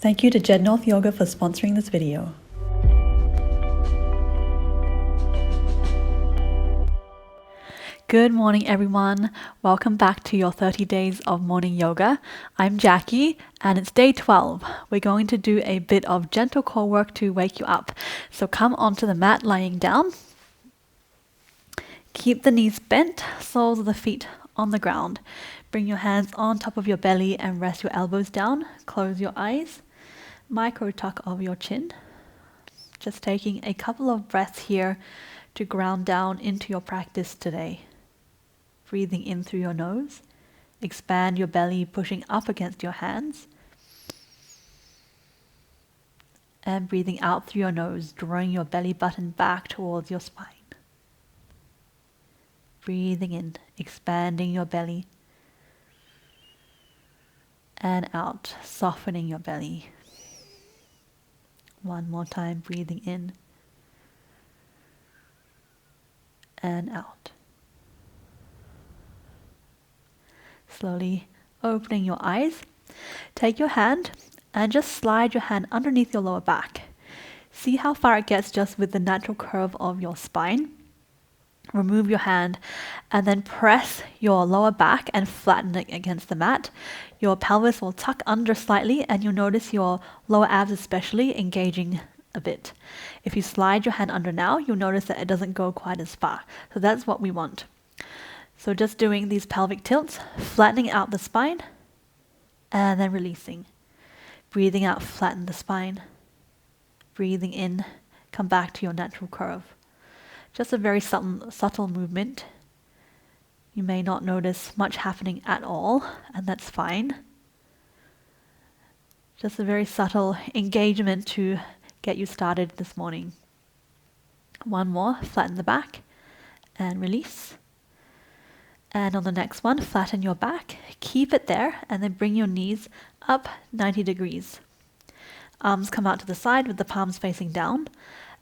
Thank you to Jacqui Noel Yoga for sponsoring this video. Good morning, everyone. Welcome back to your 30 days of morning yoga. I'm Jacqui, and it's day 12. We're going to do a bit of gentle core work to wake you up. So come onto the mat lying down. Keep the knees bent, soles of the feet on the ground. Bring your hands on top of your belly and rest your elbows down. Close your eyes. Micro tuck of your chin. Just taking a couple of breaths here to ground down into your practice today. Breathing in through your nose. Expand your belly, pushing up against your hands. And breathing out through your nose, drawing your belly button back towards your spine. Breathing in, expanding your belly. And out, softening your belly. One more time, breathing in. And out. Slowly opening your eyes. Take your hand and just slide your hand underneath your lower back. See how far it gets just with the natural curve of your spine. Remove your hand and then press your lower back and flatten it against the mat. Your pelvis will tuck under slightly and you'll notice your lower abs especially engaging a bit. If you slide your hand under now, you'll notice that it doesn't go quite as far. So that's what we want. So just doing these pelvic tilts, flattening out the spine, and then releasing. Breathing out, flatten the spine. Breathing in, come back to your natural curve. Just a very subtle movement. You may not notice much happening at all, and that's fine. Just a very subtle engagement to get you started this morning. One more, flatten the back, and release. And on the next one, flatten your back, keep it there, and then bring your knees up 90 degrees. Arms come out to the side with the palms facing down,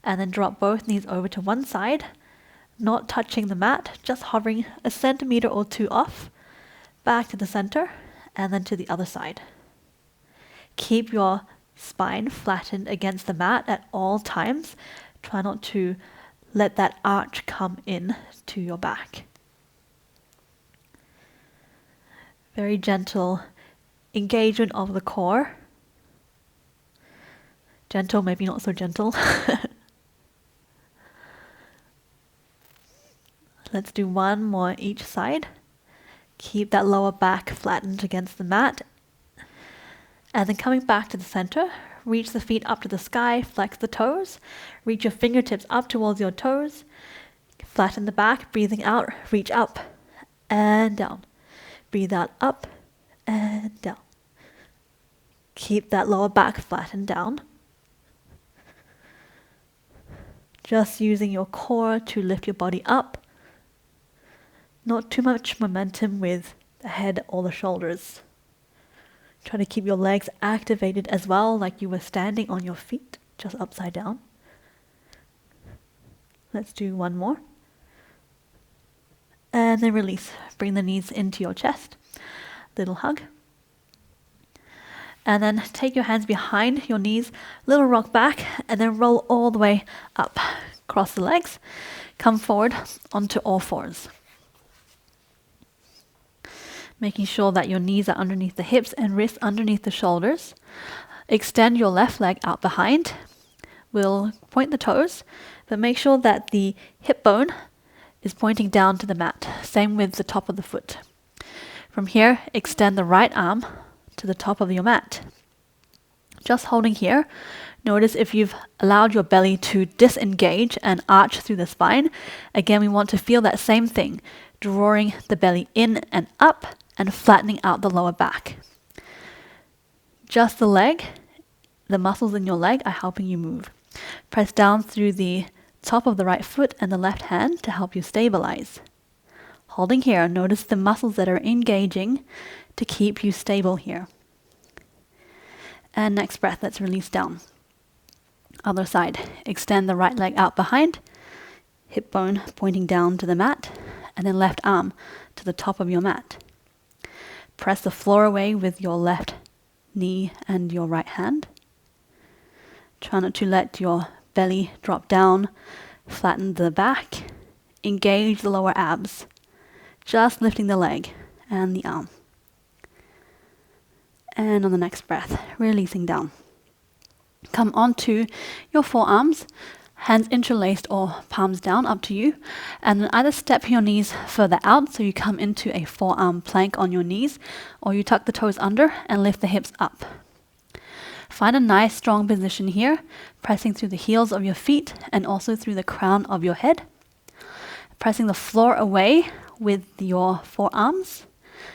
and then drop both knees over to one side, not touching the mat, just hovering a centimeter or two off, back to the center, and then to the other side. Keep your spine flattened against the mat at all times. Try not to let that arch come in to your back. Very gentle engagement of the core. Gentle, maybe not so gentle. Let's do one more each side. Keep that lower back flattened against the mat. And then coming back to the center, reach the feet up to the sky, flex the toes. Reach your fingertips up towards your toes. Flatten the back, breathing out, reach up and down. Breathe out, up and down. Keep that lower back flattened down. Just using your core to lift your body up. Not too much momentum with the head or the shoulders. Try to keep your legs activated as well, like you were standing on your feet, just upside down. Let's do one more. And then release. Bring the knees into your chest. Little hug. And then take your hands behind your knees, little rock back, and then roll all the way up. Cross the legs. Come forward onto all fours. Making sure that your knees are underneath the hips and wrists underneath the shoulders. Extend your left leg out behind. We'll point the toes, but make sure that the hip bone is pointing down to the mat. Same with the top of the foot. From here, extend the right arm to the top of your mat. Just holding here. Notice if you've allowed your belly to disengage and arch through the spine. Again, we want to feel that same thing. Drawing the belly in and up and flattening out the lower back. Just the leg, the muscles in your leg are helping you move. Press down through the top of the right foot and the left hand to help you stabilize. Holding here, notice the muscles that are engaging to keep you stable here. And next breath, let's release down. Other side, extend the right leg out behind, hip bone pointing down to the mat, and then left arm to the top of your mat. Press the floor away with your left knee and your right hand. Try not to let your belly drop down. Flatten the back. Engage the lower abs. Just lifting the leg and the arm. And on the next breath, releasing down. Come onto your forearms, hands interlaced or palms down, up to you. And then either step your knees further out so you come into a forearm plank on your knees, or you tuck the toes under and lift the hips up. Find a nice strong position here, pressing through the heels of your feet and also through the crown of your head. Pressing the floor away with your forearms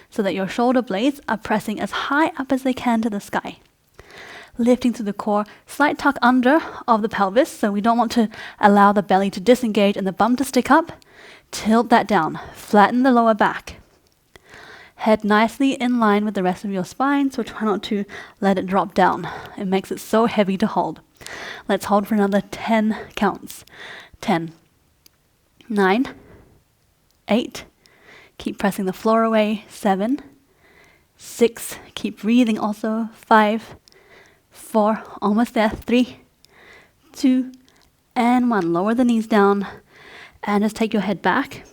so that your shoulder blades are pressing as high up as they can to the sky. Lifting through the core, slight tuck under of the pelvis, so we don't want to allow the belly to disengage and the bum to stick up. Tilt that down, flatten the lower back. Head nicely in line with the rest of your spine, so try not to let it drop down. It makes it so heavy to hold. Let's hold for another 10 counts. 10, 9, 8, keep pressing the floor away. 7, 6, keep breathing also. 5, 4, almost there. 3, 2, and 1. Lower the knees down and just take your head back.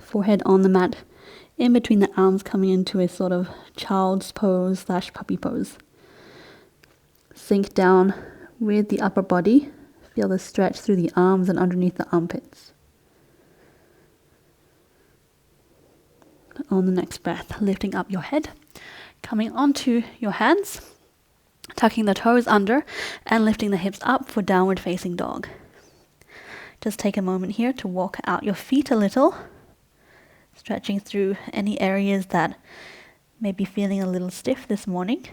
Forehead on the mat, in between the arms, coming into a sort of child's pose / puppy pose. Sink down with the upper body. Feel the stretch through the arms and underneath the armpits. On the next breath, lifting up your head, coming onto your hands, tucking the toes under and lifting the hips up for downward facing dog. Just take a moment here to walk out your feet a little, stretching through any areas that may be feeling a little stiff this morning.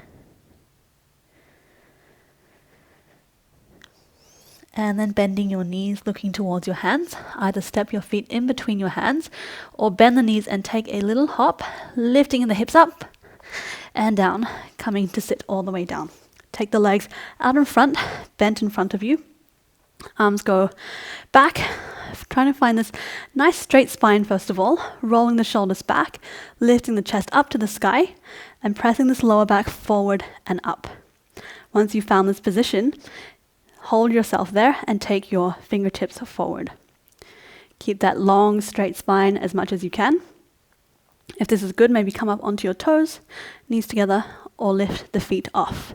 And then bending your knees, looking towards your hands. Either step your feet in between your hands or bend the knees and take a little hop, lifting the hips up and down, coming to sit all the way down. Take the legs out in front, bent in front of you. Arms go back, trying to find this nice straight spine first of all, rolling the shoulders back, lifting the chest up to the sky, and pressing this lower back forward and up. Once you've found this position, hold yourself there and take your fingertips forward. Keep that long, straight spine as much as you can. If this is good, maybe come up onto your toes, knees together, or lift the feet off.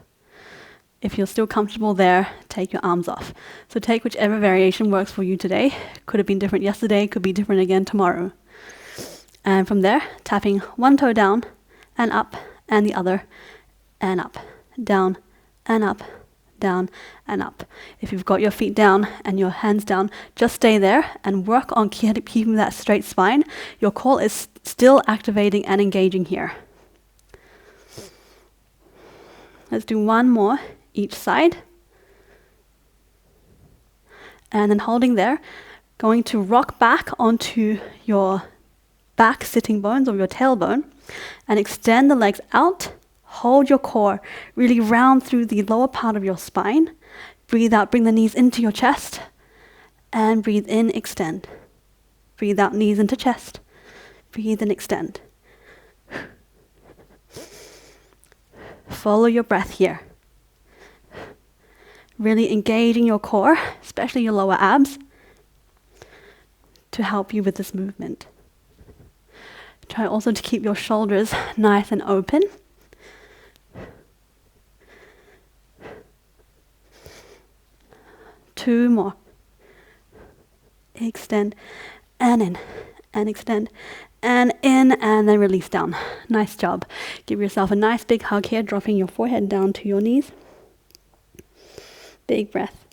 If you're still comfortable there, take your arms off. So take whichever variation works for you today. Could have been different yesterday, could be different again tomorrow. And from there, tapping one toe down and up, and the other, and up, down, and up, down, and up. If you've got your feet down and your hands down, just stay there and work on keeping that straight spine. Your core is still activating and engaging here. Let's do one more each side. And then holding there, going to rock back onto your back sitting bones or your tailbone and extend the legs out. Hold your core, really round through the lower part of your spine. Breathe out, bring the knees into your chest. And breathe in, extend. Breathe out, knees into chest. Breathe in, extend. Follow your breath here. Really engaging your core, especially your lower abs, to help you with this movement. Try also to keep your shoulders nice and open. Two more. Extend and in, and extend and in, and then release down. Nice job. Give yourself a nice big hug here, dropping your forehead down to your knees. Big breath.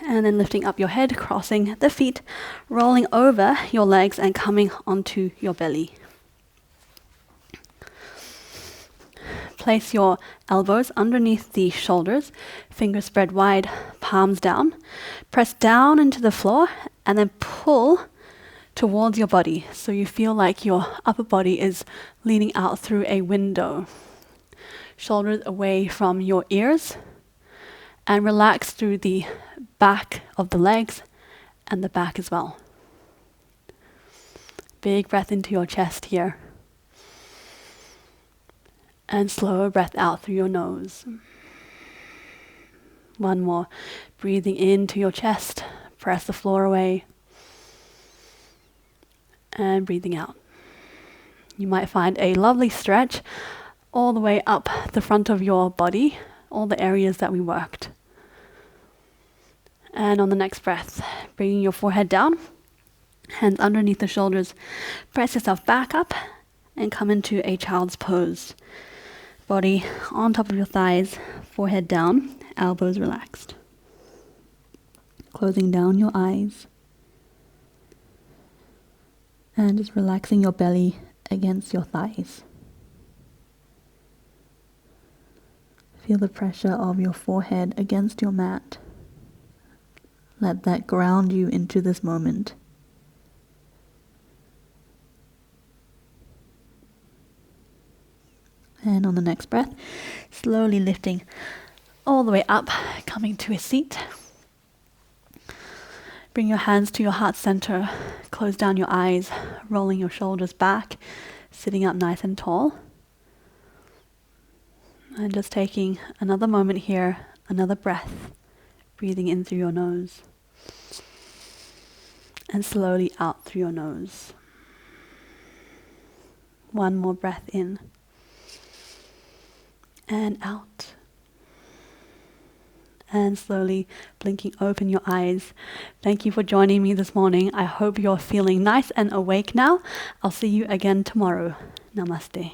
And then lifting up your head, crossing the feet, rolling over your legs and coming onto your belly. Place your elbows underneath the shoulders, fingers spread wide, palms down. Press down into the floor and then pull towards your body so you feel like your upper body is leaning out through a window. Shoulders away from your ears, and relax through the back of the legs and the back as well. Big breath into your chest here. And slow breath out through your nose. One more. Breathing into your chest. Press the floor away. And breathing out. You might find a lovely stretch all the way up the front of your body, all the areas that we worked. And on the next breath, bringing your forehead down, hands underneath the shoulders, press yourself back up and come into a child's pose. Body on top of your thighs, forehead down, elbows relaxed. Closing down your eyes. And just relaxing your belly against your thighs. Feel the pressure of your forehead against your mat. Let that ground you into this moment. And on the next breath, slowly lifting all the way up, coming to a seat. Bring your hands to your heart center, close down your eyes, rolling your shoulders back, sitting up nice and tall. And just taking another moment here, another breath, breathing in through your nose. And slowly out through your nose. One more breath in. And out. And slowly blinking open your eyes. Thank you for joining me this morning. I hope you're feeling nice and awake now. I'll see you again tomorrow. Namaste.